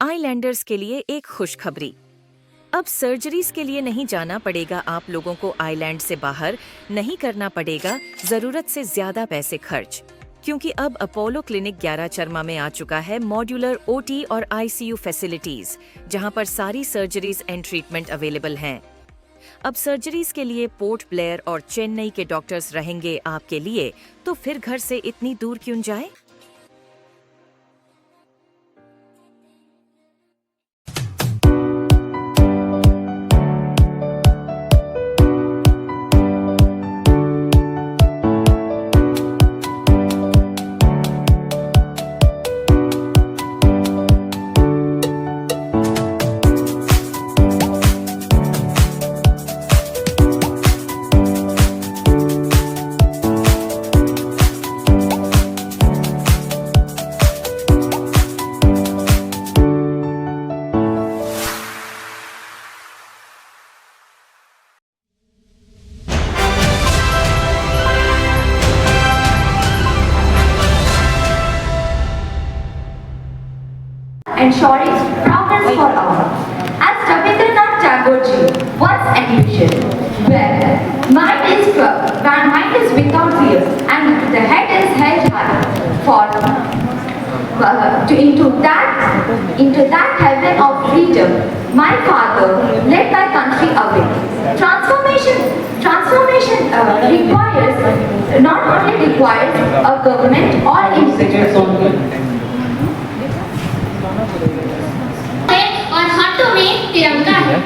Islanders के लिए एक खुशखबरी। अब सर्जरीज के लिए नहीं जाना पड़ेगा आप लोगों को, आइलैंड से बाहर नहीं करना पड़ेगा जरूरत से ज्यादा पैसे खर्च, क्योंकि अब अपोलो क्लिनिक 11 चरमा में आ चुका है मॉड्यूलर ओटी और आईसीयू फैसिलिटीज, जहां पर सारी सर्जरीज एंड ट्रीटमेंट अवेलेबल हैं। अब सर्जरीज के लिए पोर्ट ब्लेयर और चेन्नई के डॉक्टर्स रहेंगे आपके लिए, तो फिर घर से इतनी दूर क्यों जाए। Ensuring progress for all. As Rabindranath Tagore ji once envisioned, where mind is without fear and the head is held high into that heaven of freedom, my father led my country away. Transformation not only requires a government or individual. और हाथों में तिरंगा है।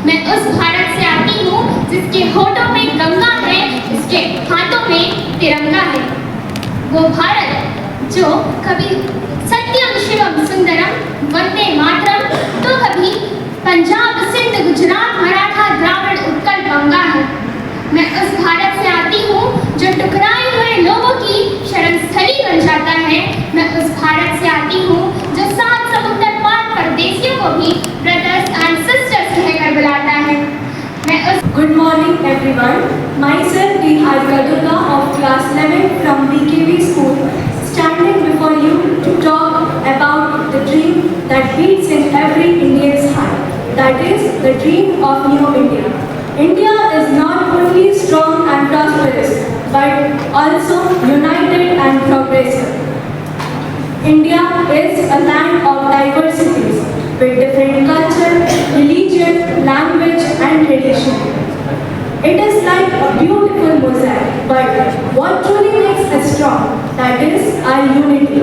मैं उस भारत से आती हूँ जिसके होठों में गंगा है, जिसके हाथों में तिरंगा है। वो भारत जो कभी सत्यम शिवम सुंदरम वंदे मातरम, तो कभी पंजाब सिंध गुजरात मराठा द्राविड़ उत्कल गंगा है। मैं उस भारत से आती हूँ जो टुकराए हुए लोगों की शरण स्थली बन जाता है। मैं उस भारत से आती हूँ जो सात समुद्र पार परदेशियों को भी ब्रदर्स एंड सिस्टर्स कहकर बुलाता है। मैं उस Good morning everyone. Myself Niharika Durga of class 11 from BKV school, standing before you to talk about the dream that beats in every Indian's heart. That is the dream of New India. India is not only strong and prosperous, but also united and progressive. India is a land of diversities with different culture, religion, language and tradition. It is like a beautiful mosaic, but what truly makes us strong, that is our unity.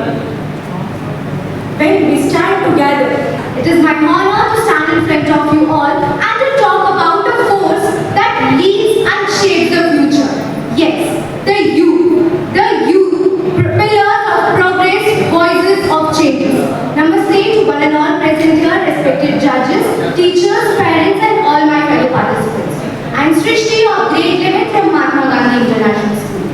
When we stand together, it is my honor to stand in front of you all and to talk about a force that leads and shapes the future. Yes, the youth, pillars of progress, voices of change. Namaste to one and all present here, respected judges, teachers, parents and all my fellow participants. I am Srishti of grade 11 from Mahatma Gandhi International School.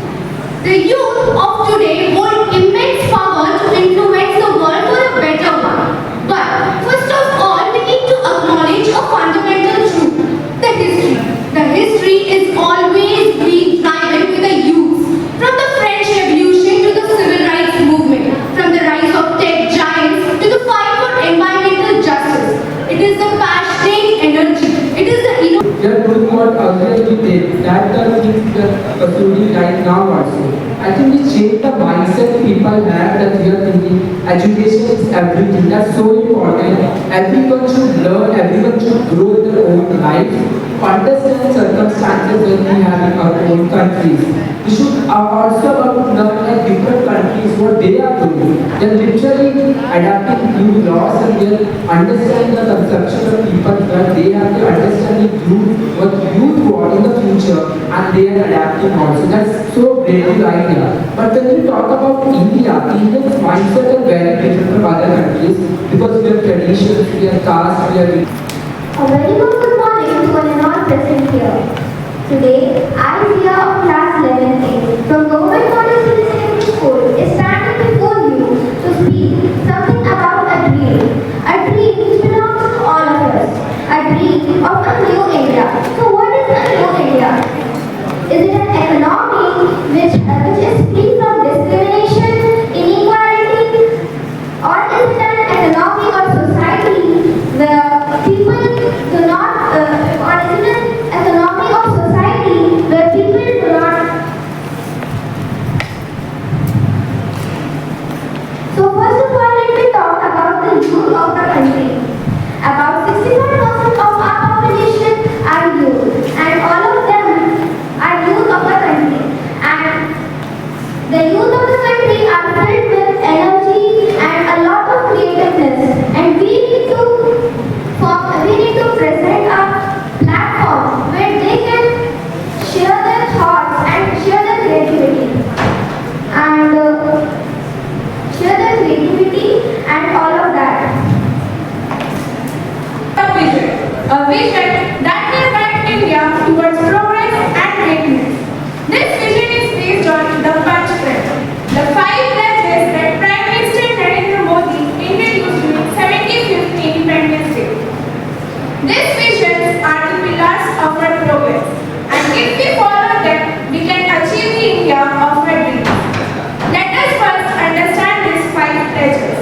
The youth of today hold immense power to influence the world for a better one. But first of all, we need to acknowledge a fundamental truth: the history. The history is always being driven with the youth. From the French Revolution to the Civil Rights Movement, from the rise of tech giants to the fight for environmental justice. It is the passionate energy. It is the We are doing what earlier we did. That the things we are pursuing right now also. I think we change the mindset people have, that we are thinking education is everything. That's so important. Everyone should learn, everyone should grow in their own life. Understand circumstances when we have in our own countries. We should also learn like different countries what they are doing. They are literally adapting new laws and they are understanding the conception of people that they have to understand what youth want in the future and they are adapting also. That's so great idea. But when we talk about India, India's mindset are very different from other countries because we have traditions, we have caste, we have. A very good morning to one and all present here. Today, I, Zia of class 11A from Government College Hill Secondary School, is standing before you to speak something about a dream. A dream which belongs to all of us. A dream of a new India. So what is a new India? Is it an economy which is free from discrimination, inequality, or is it an economy or society of the country. About 65% of our population are youth, and all of them are youth of the country. And the youth of the country are filled with energy and a lot of creativeness. And we need to present a platform where they can share their thoughts and share their creativity and all of that. A vision that will guide India towards progress and greatness. This vision is based on the Panch Pledge, the 5 pledges that Prime Minister Narendra Modi introduced during 75th Independence Day. These visions are the pillars of our progress, and if we follow them, we can achieve the India of our dreams. Let us first understand these 5 pledges.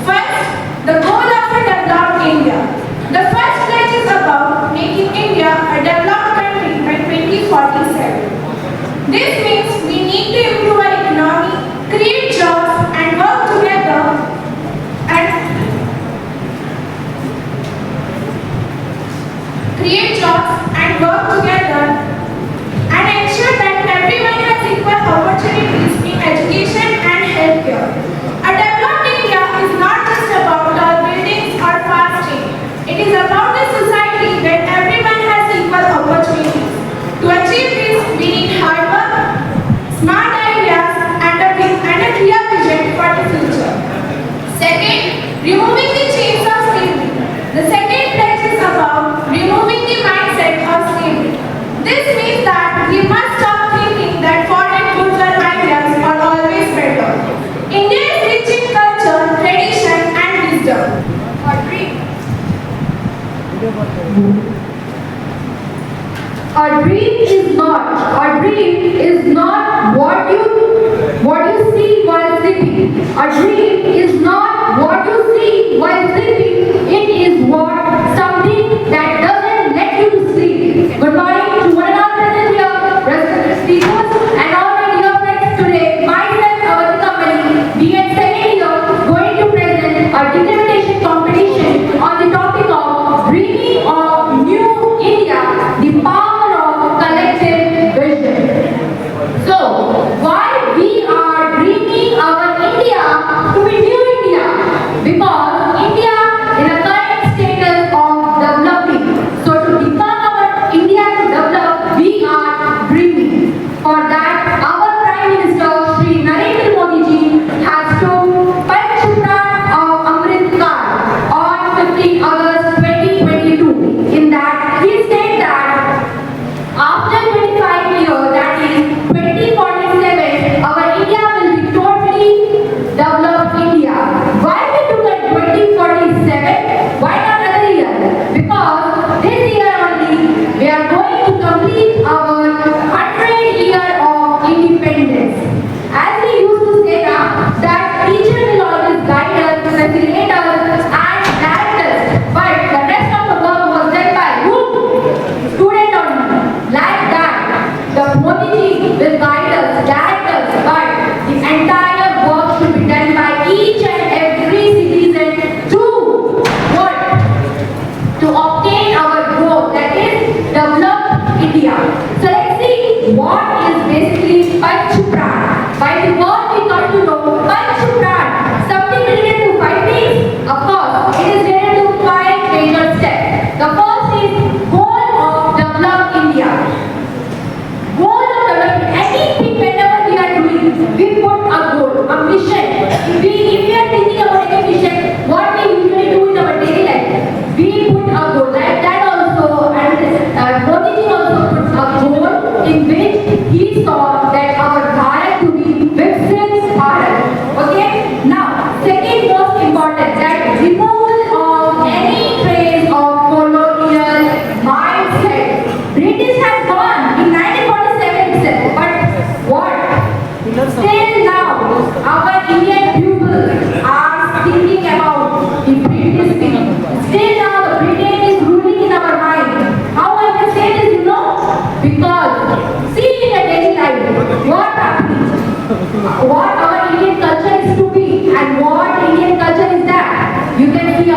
First, the goal of a developed India. The first pledge is about making India a developed country by 2047. This means we need to improve our economy, create jobs, and work together and ensure that everyone has equal opportunities in education and healthcare. A developed India is not just about tall buildings or fast trains. It is about a society where everyone has equal opportunities. To achieve this, we need hard work, smart ideas, and a clear vision for the future. Second, removing the chains of slavery. The second pledge is about removing the mindset of slavery. This means that we must stop thinking that foreign goods or ideas are always better. India is rich in culture, tradition, and wisdom. Our dream is not what you see while sleeping. Our dream is not what you see while sleeping. It is something that doesn't let you to sleep. Good morning to one and all present here, respected speakers, and all my dear friends. Today, myself, Avantika Mani, BEd second year, going to present a determination competition on the topic of dreaming of new India, the power of collective vision. So, why we are dreaming our India to be new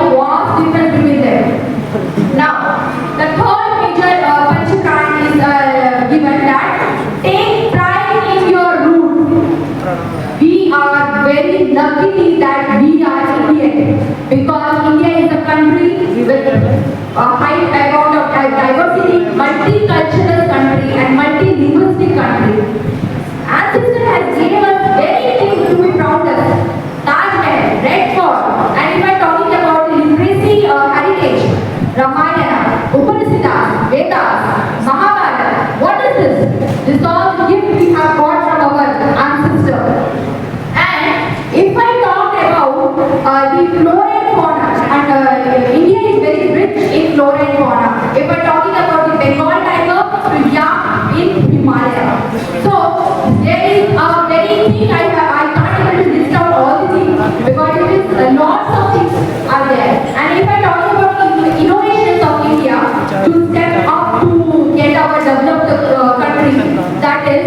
a vast difference between them. Now, the third major Panchakran is given that take pride in your root. We are very lucky that we are Indian because India is a country with a high amount of diversity, multicultural country and multilingualistic country. Ancestor has given us very things to be proud of. Taj Mahal, Red Fort, and if I talking about the literacy heritage, Ramayana, Upanishads, Vedas, Mahabharata, what is this? This is all the gift we have got from our ancestor. And if I talk about the flora and fauna, and India is very rich in flora and fauna. If I talking about the Bengal tiger, to yak in Himalaya. So there is a very thing I can't able to list out all the things because it is lots of things are there. And if I talk about the innovations of India to step up to get our developed country, that is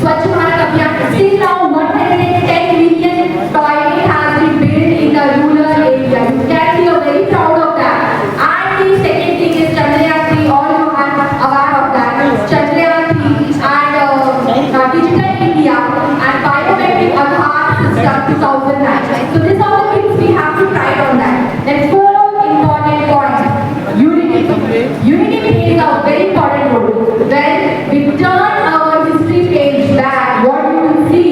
Swachh Bharat Abhiyan. Still now 110 million toilet has been built in the rural area. You can be very proud of that. And the second thing is Chandrayaan 3. All you are aware of that. Chandrayaan 3 and Digital India and Biometric Aadhaar System 2009. So these are the things we have to try on that. Then fourth important point, unity. Unity plays a very important role. When we turn our history page back, what you will see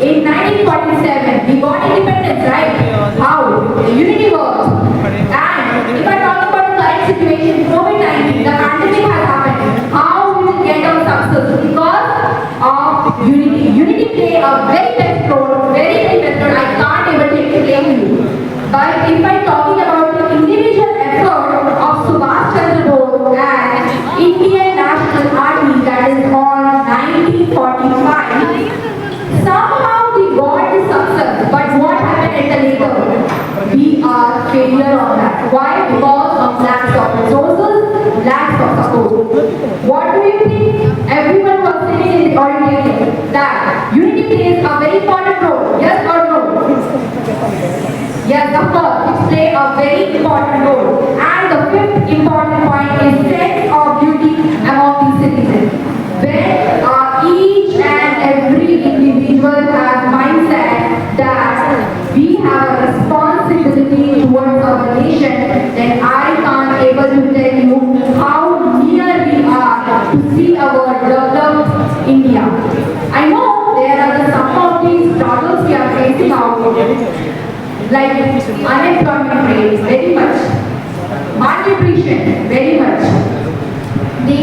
in 1947, we got independence, right? How? The unity works. And if I talk about the current situation, COVID-19, the pandemic has happened. How we will get our success? Because of unity. Unity play a very best role, very best role. I can't even explain you. But if I'm talking about the individual effort of Subhash Chandra Bose and Indian National Army, that is on 1945, somehow we got the success. But what happened at the later? We are failure on that. Why? Because of lack of resources, lack of support. What do you think? Everyone was sitting in the auditorium that unity plays a very important role. Yes or no? Yes, of course, it plays a very important role. And the fifth important point is sense of duty among the citizens. Where each and every individual has mindset that we have a responsibility towards our nation, then I can't able to tell you how near we are to see our developed India. I know there are some of these struggles we are facing out, like unemployment rate, very much, malnutrition, very much, the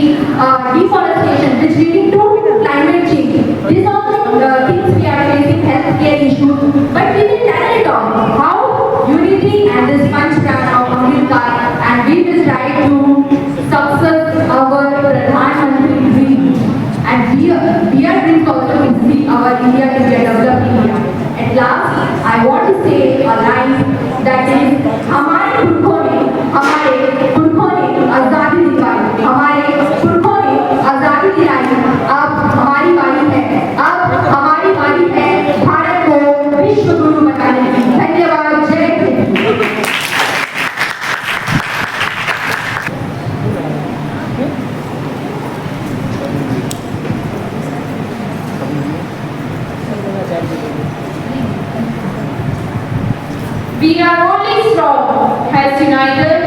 deforestation which leading to climate change. These are the things we are facing, healthcare issues, but we will tackle it all. How? Unity and this Panchakran of Ambedkar, and we will try to success our Pradhan Mantri dream. And we are dreams also to see our India to get developed India. At last, I want to say a line that is, हमारे पुरखों ने आजादी दिलाई, हमारे पुरखों ने आजादी दिलाई, अब हमारी बारी है भारत को विश्व गुरु बनाने की। धन्यवाद, जय Hind. We are only strong as united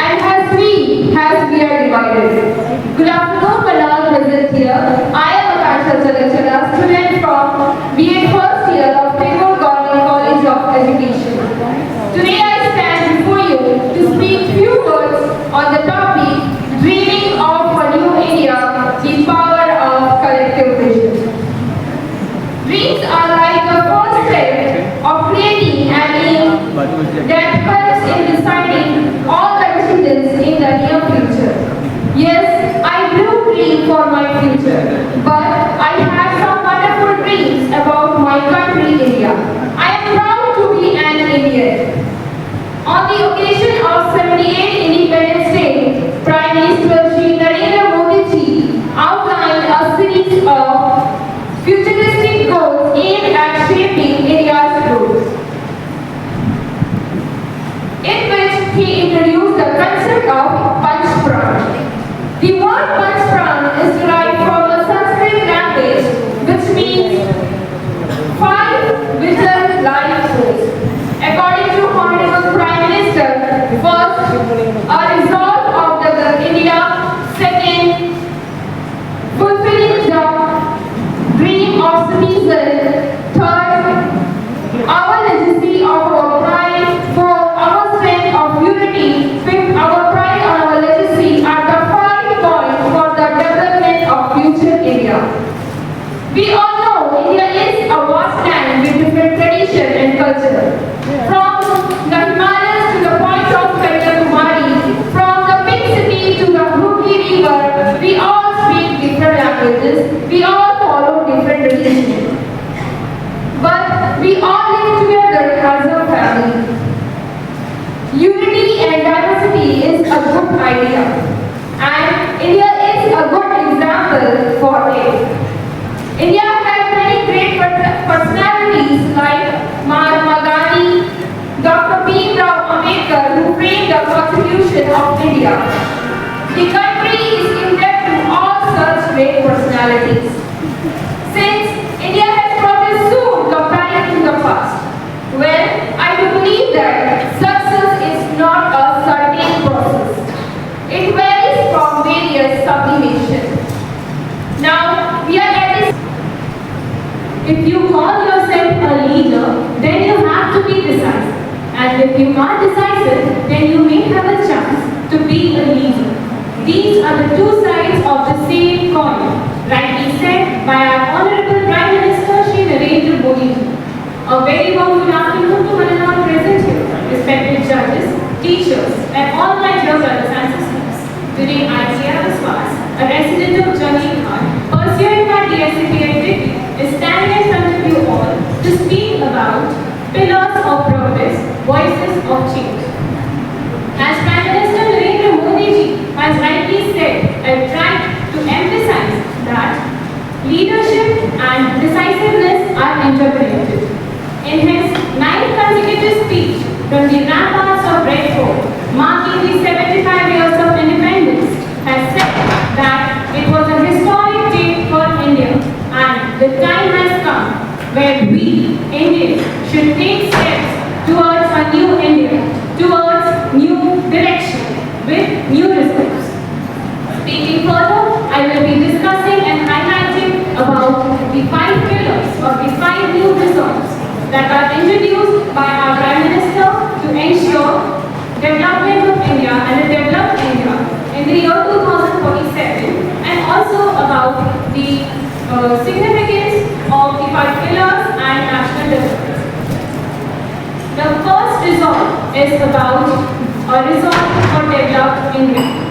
and as we are divided. Good afternoon, my love present here. I am Akansha Chalachala, student from BA first year of Tagore Government College of Education. Today I stand before you to speak few words on the topic Dreaming of a New India, the power of collective vision. Dreams are like the first step of creating an aim that helps in deciding all the decisions in the near future. Yes, I do dream for my future, but I have some wonderful dreams about my he introduced the concept of Panch Pran. The word Panch Pran is derived from the Sanskrit language, which means 5 vital life force. According to Honorable Prime Minister, first, a resolve of the India. Second, fulfilling the dream of citizen. Third, our legacy of our pride. Fourth, our strength of unity. Fifth, our pride on our legacy are the 5 points for the development of future India. We all know India is a vast land with different tradition and culture. From the Himalayas to the point of Kanyakumari, from the big city to the Hooghly River, we all speak different languages, we all follow different religions. But we all live together as a family. Unity and diversity is a good idea, and India is a good example for it. India has many great personalities like Mahatma Gandhi, Dr. Bhim Rao Ambedkar, who framed the Constitution of India. The country is indebted to all such great personalities. Since India has progressed soon compared to the past, well, I do believe that success is not a certain process. It varies from various sublimations. Now, we are at this. If you call yourself a leader, then you have to be decisive. And if you are decisive, then you may have a chance to be a leader. These are the two sides of the same coin, rightly said by our Honorable Prime Minister Shri Narendra Modi. A very warm good afternoon to one and all present here, respected judges, teachers, and all my dear brothers and sisters. Today I, Zia Viswas, a resident of Jallikhan, pursuing my DSCP degree, is standing in front of you all to speak about pillars of progress, voices of change. As Prime Minister Narendra Modi ji has rightly said, I tried to emphasize that leadership and decisiveness are interconnected. In his 9th consecutive speech from the ramparts of Red Fort, marking the 75 years of independence, has said that it was a historic day for India, and the time has come where we, Indians, should take steps towards a new India, towards new direction, with new results. Speaking further, I will be discussing and highlighting about the 5 pillars of the 5 new resolves that are introduced by our Prime Minister to ensure development of India and a developed India in the year 2047, and also about the significance of the 5 pillars and national development. The first resolve is about a resolve for developed India.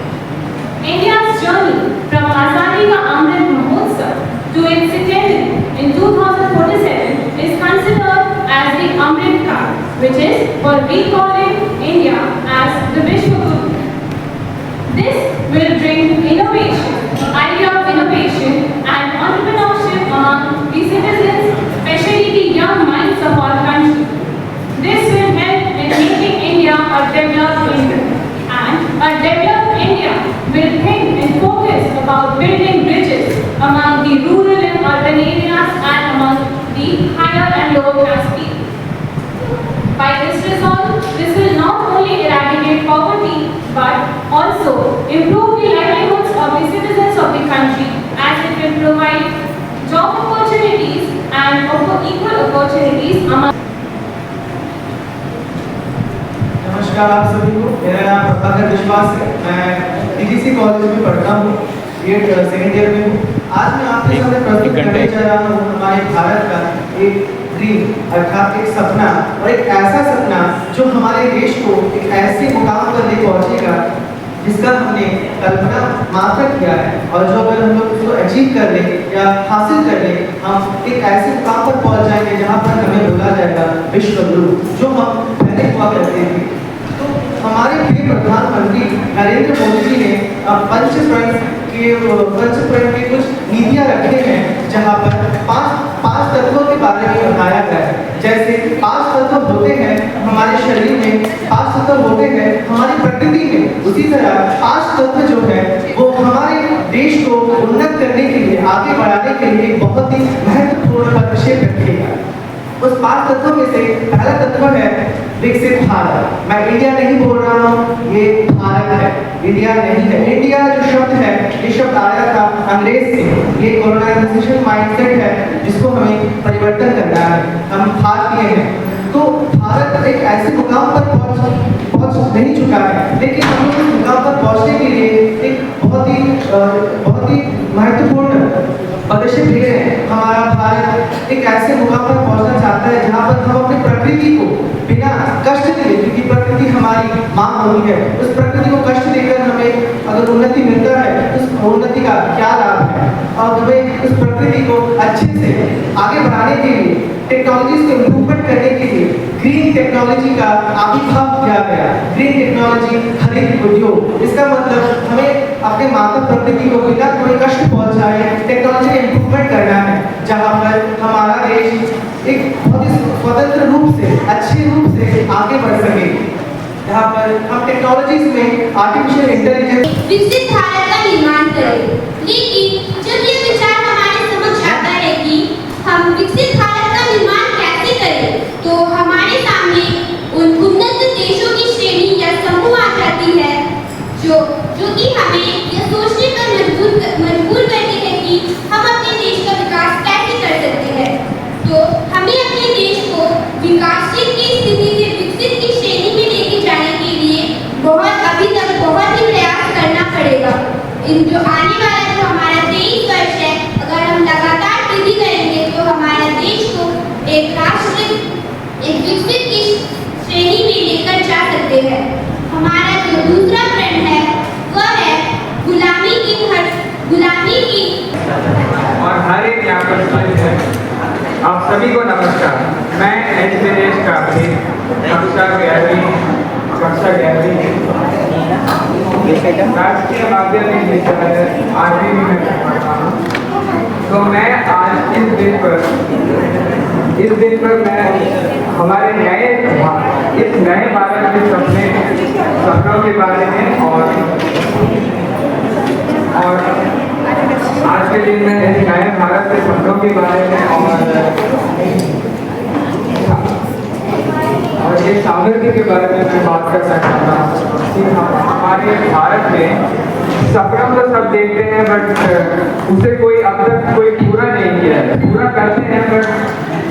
India's journey from Azadi Ka Amrit Mahotsav to its centenary in 2047 is considered as the Amrit Kaal, which is for recalling India as the Vishwa Guru. This will bring innovation, idea of innovation and entrepreneurship among the citizens, especially the young minds of our country. This will help in making India a developed India, and a developed India will think and focus about building bridges among the rural and urban areas and among the higher and lower class people. By this resolve, this will not only eradicate poverty but also improve the livelihoods of the citizens of the country, as it will provide job opportunities and equal opportunities among. नमस्कार आप सभी को, मेरा नाम प्रभाकर विश्वास है। मैं DGC college में पढ़ता हूँ, बीएड सेकेंड ईयर में हूँ। आज मैं आपके सामने प्रस्तुत करने जा रहा हूँ हमारे भारत का एक ड्रीम, अर्थात एक सपना, और एक ऐसा सपना जो हमारे देश को एक ऐसे मुकाम पर ले पहुँचेगा जिसका हमने कल्पना मात्र किया है, और जो अगर हम लोग उसको अचीव कर लें या हासिल कर लें, हम एक ऐसे मुकाम पर पहुँच जाएंगे जहाँ पर हमें बोला जाएगा विश्व गुरु, जो हम पहले हुआ करते थे। तो हमारे प्रिय प्रधानमंत्री नरेंद्र मोदी जी ने पंच प्रण के कुछ नीतियाँ रखे हैं, जहाँ पर पांच तत्वों के बारे में बताया गया है। जैसे 5 तत्व होते हैं हमारे हमारे शरीर में 5 तत्व होते हैं, हमारी प्रकृति में उसी तरह 5 तत्व जो है वो हमारे देश को उन्नत करने के लिए, आगे बढ़ाने के लिए एक बहुत ही महत्वपूर्ण पदक्षेप रखेगा। उस 5 तत्वों में से पहला तत्व है विकसित भारत। मैं इंडिया नहीं बोल रहा हूँ, ये भारत है, इंडिया नहीं है। इंडिया जो शब्द है, ये शब्द आया था अंग्रेज से। ये कॉलोनाइजेशन माइंडसेट है जिसको हमें परिवर्तन करना है। हम भारतीय हैं, तो भारत एक ऐसे मुकाम पर पहुंच नहीं चुका है, लेकिन हम उस मुकाम पर पहुंचने के लिए एक बहुत ही महत्वपूर्ण पदक्षेप ले रहे हैं। हमारा भारत एक ऐसे मुकाम पर पहुंचना चाहता है जहां पर हम अपनी प्रकृति को बिना कष्ट दिए, क्योंकि प्रकृति हमारी माँ होती है, उस प्रकृति को कष्ट देकर हमें अगर उन्नति मिलता है तो उस उन्नति का क्या लाभ है। और हमें उस प्रकृति को अच्छे से आगे बढ़ाने के लिए, टेक्नोलॉजी को इम्प्रूवमेंट करने के लिए ग्रीन टेक्नोलॉजी का आविर्भाव किया गया। ग्रीन टेक्नोलॉजी हरित उद्योग, इसका मतलब हमें अपने माता प्रकृति को बिना कोई कष्ट पहुंचाए टेक्नोलॉजी का इम्प्रूवमेंट करना है, जहां पर हमारा देश एक बहुत ही स्वतंत्र रूप से, अच्छे रूप से आगे बढ़ सके, जहां पर हम टेक्नोलॉजीज में आर्टिफिशियल इंटेलिजेंस विकसित भारत का निर्माण करें। लेकिन जब ये विचार हमारे समक्ष आता है कि हम विकसित भारत का निर्माण कैसे करें, तो हमारे सामने उन उन्नत देशों की श्रेणी या समूह आ जाती है जो कि हमें यह सोचने पर मजबूर करती है कि हम अपने देश का विकास कैसे कर सकते हैं। तो हमें अपने देश को विकासशील की स्थिति से विकसित की श्रेणी में लेके जाने के लिए अभी तक बहुत ही प्रयास करना पड़ेगा। जो आने वाला जो हमारा 23 वर्ष है, अगर हम लगातार वृद्धि करेंगे तो हमारा देश को एक विकसित की श्रेणी में लेकर जा सकते हैं। हमारा जो दूसरा ट्रेंड है वह है गुलामी की और हर एक यहाँ पर उपस्थित है। आप सभी को नमस्कार। मैं एच दिनेश कार्तिक, कक्षा 11वीं राष्ट्रीय माध्यमिक विद्यालय 8वीं में पढ़ता हूँ। तो मैं आज इस दिन पर मैं हमारे इस नए भारत के सपनों के बारे में और आज के दिन में इस नए भारत के सपनों के बारे में और ये सामर्थ्य के बारे में मैं बात करना चाहता हूँ कि हमारे भारत में सपना तो सब देखते हैं, बट उसे कोई अब तक कोई पूरा नहीं किया है। पूरा करते हैं, बट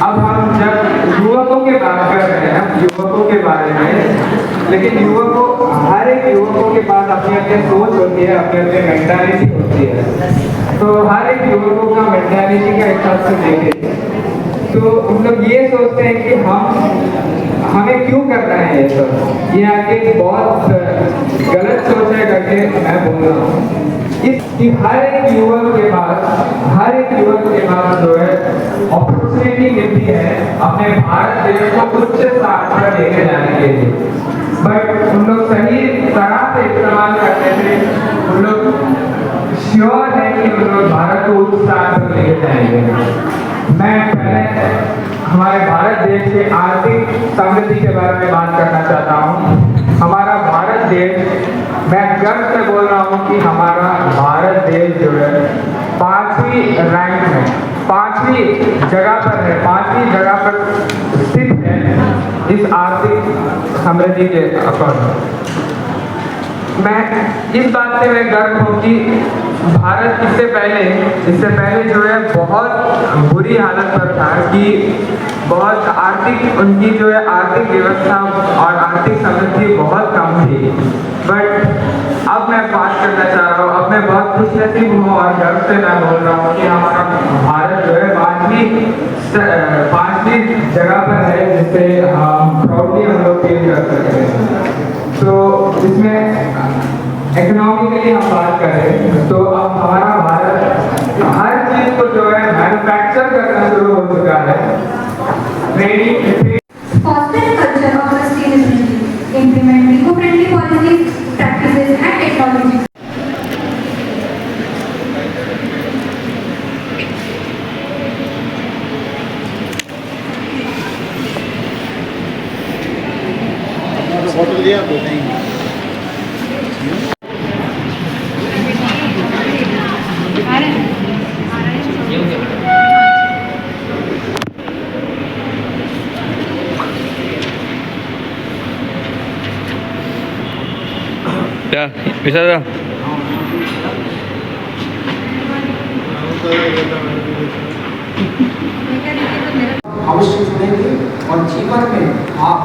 अब हम जब युवकों की बात कर रहे हैं, युवकों के बारे में, लेकिन हर एक युवकों के पास अपनी अपनी सोच होती है, अपनी अपनी मेंटालिटी होती है। तो हर एक युवकों का मेंटालिटी का हिसाब से देखें तो हम लोग ये सोचते हैं कि हमें क्यों करना है ये सब। ये आगे बहुत गलत सोच है करके मैं बोल रहा हूँ कि हर एक युवक के पास जो है अपॉर्चुनिटी मिलती है अपने भारत देश को उच्च स्थान पर लेके जाने के लिए, बट उन लोग सही तरह से इस्तेमाल करने से उन लोग श्योर है कि उन लोग भारत को उच्च स्थान पर लेके जाएंगे। मैं पहले हमारे भारत देश के आर्थिक समृद्धि के बारे में बात करना चाहता हूँ। हमारा भारत देश, मैं गर्व से बोल रहा हूँ कि हमारा भारत देश जो है 5वीं रैंक में 5वीं जगह पर स्थित है इस आर्थिक समृद्धि के अकॉर्डिंग। मैं इस बात से मैं गर्व हूँ कि भारत इससे पहले जो है बहुत बुरी हालत पर था कि बहुत उनकी जो है आर्थिक व्यवस्था और आर्थिक समृद्धि बहुत कम थी। बट अब मैं बात करना चाह रहा हूँ, अब मैं बहुत खुशनसीब हूँ और गर्व से मैं बोल रहा हूँ कि हमारा भारत जो है 5वीं जगह पर है, जिससे हम प्राउडली हम लोग फील कर सकते हैं। तो इसमें इकोनॉमिकली हम बात करें तो अब हमारा भारत हर चीज को जो है मैन्युफैक्चर करना शुरू हो चुका है। Foster a culture of sustainability, implement eco-friendly policies, practices and technologies. Ya, bisa dah. अवश्य सुनेंगे और जीवन में आप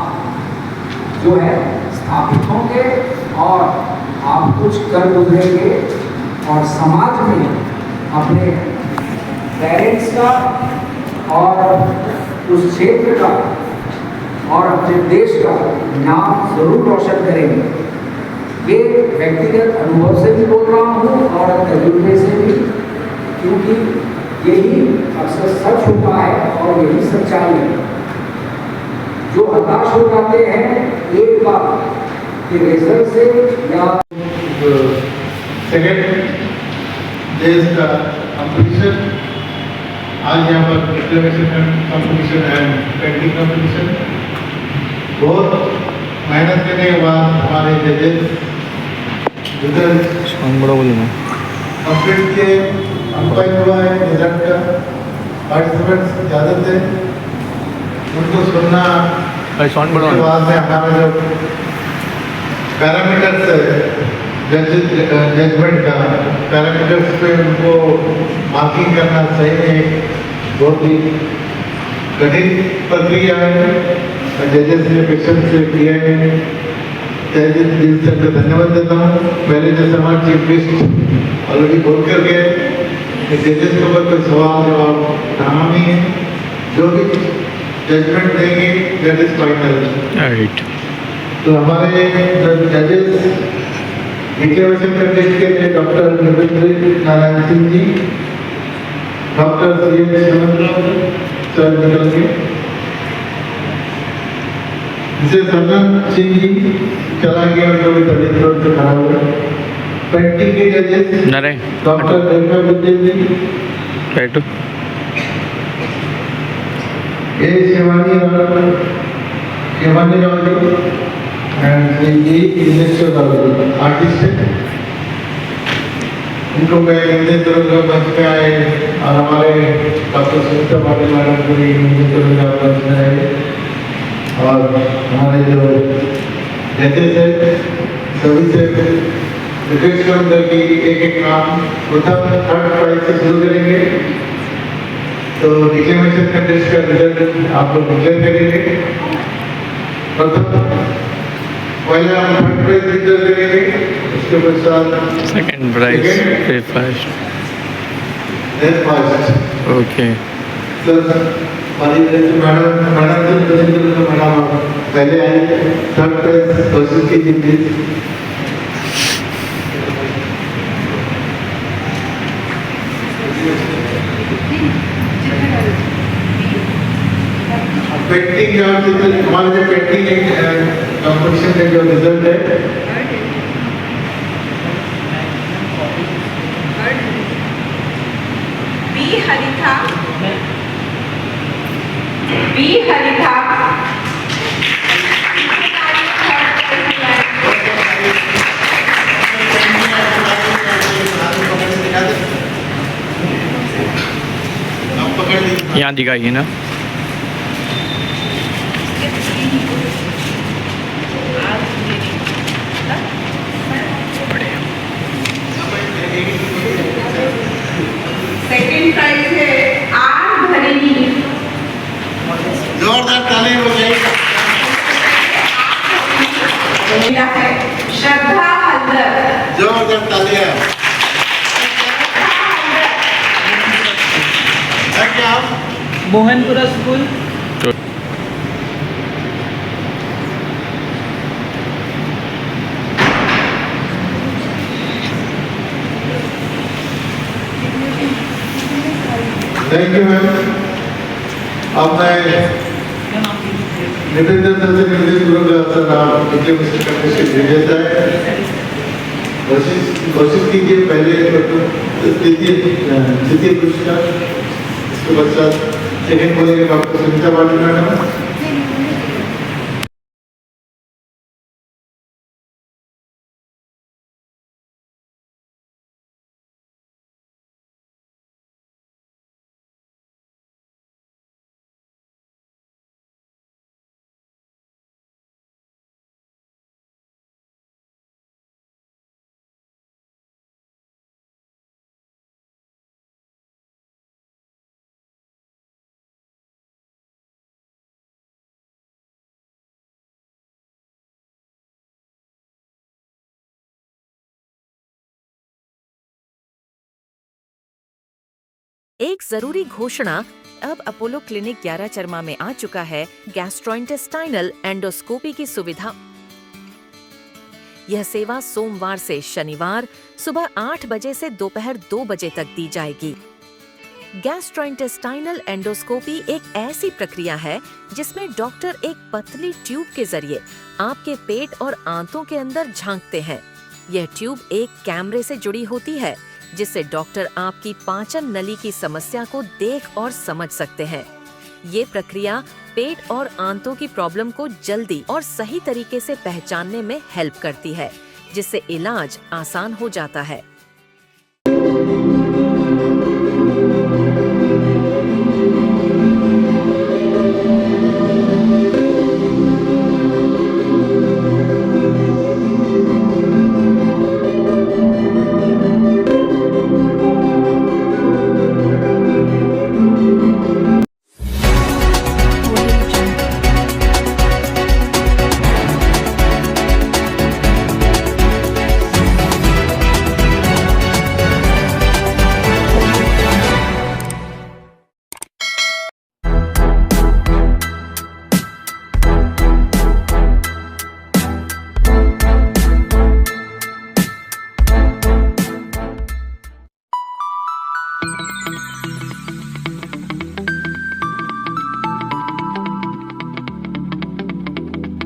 जो है स्थापित होंगे और आप कुछ कर गुजरेंगे और समाज में अपने पेरेंट्स का और उस क्षेत्र का और अपने देश का नाम जरूर रोशन करेंगे। ये व्यक्तिगत अनुभव से भी बोल रहा हूँ और तजुर्बे से भी, क्योंकि यही अक्सर सच होता है और यही सच्चाई है। जो हताश हो जाते हैं एक बार के रिजल्ट से या सेकेंड देश का कंपटीशन, आज यहाँ पर declaration competition and painting competition, बहुत मेहनत करने के बाद हमारे जजेस रिजल्ट कंप्लीट किए, अंपायर हुआ है रिजल्ट का। पार्टिसिपेंट्स ज़्यादा थे, उनको सुनना के बाद में हमारा जो पैरामीटर्स जजमेंट का पैरामीटर्स पे उनको मार्किंग करना सही में बहुत ही कठिन प्रक्रिया है। जजेस ने पेशेंस से किया है, दिल से उनको धन्यवाद देता हूँ। पहले जैसे हमारे चीफ गेस्ट ऑलरेडी बोल कर गए, जजेस के ऊपर कोई सवाल जवाब उठाना नहीं है, जो भी जजमेंट देंगे दैट इज फाइनल। तो हमारे जजेस डिक्लेरेशन कंटेस्ट के लिए doctor Nivendra Narayan Singh ji, doctor sir निकल के, जिसे सन्ना सिंह जी चलाएंगे, उनको भी तबियत रोड से खराब हुआ। पेंटिंग के जजेस डॉक्टर रेखा विद्या जी, बैठो। ए Shivani Rao ji and ji industrial artist है, इनको मैं हिंदी दुर्गा मंच में आए और हमारे डॉक्टर सुनीता पाटिल मैडम को भी हिंदी दुर्गा मंच में आए, और हमारे जो जजेस है सभी से रिक्वेस्ट करूँगा कि एक एक नाम प्रथम थर्ड प्राइज से शुरू करेंगे। तो डिक्लेरेशन कंटेस्ट का रिजल्ट आप लोग डिक्लेयर करेंगे। प्रथम पहले हम थर्ड प्राइज डिक्लेयर करेंगे, उसके पश्चात सेकंड प्राइज, फिर first, then first. Okay sir madam madam पहले आए, थर्ड प्राइज घोषित कीजिए प्लीज। पेंटिंग का हमारा जो पेंटिंग कंपटीशन का जो रिजल्ट है, बी हरिता यहाँ दिखाइए ना। सेकंड प्राइज है आर धरेनी, जोरदार ताली हो जाए। मिला है श्रद्धा हल्दर, जोरदार तालियां। क्या Mohanpura school, thank you ma'am. अब मैं निवेदन सर से निर्देश पूर्वक सर आप डिक्लेरेशन करने से भेजा जाए, कोशिश कीजिए। पहले तृतीय पुरस्कार, इसके पश्चात सेकेंड बोलेंगे डॉक्टर सुनीता पाटिल मैडम। एक जरूरी घोषणा, अब अपोलो क्लिनिक 11 चरमा में आ चुका है गैस्ट्रोइंटेस्टाइनल एंडोस्कोपी की सुविधा। यह सेवा सोमवार से शनिवार सुबह 8 बजे से दोपहर 2 बजे तक दी जाएगी। गैस्ट्रोइंटेस्टाइनल एंडोस्कोपी एक ऐसी प्रक्रिया है जिसमें डॉक्टर एक पतली ट्यूब के जरिए आपके पेट और आंतों के अंदर झांकते हैं। यह ट्यूब एक कैमरे से जुड़ी होती है जिससे डॉक्टर आपकी पाचन नली की समस्या को देख और समझ सकते हैं। ये प्रक्रिया पेट और आंतों की प्रॉब्लम को जल्दी और सही तरीके से पहचानने में हेल्प करती है, जिससे इलाज आसान हो जाता है।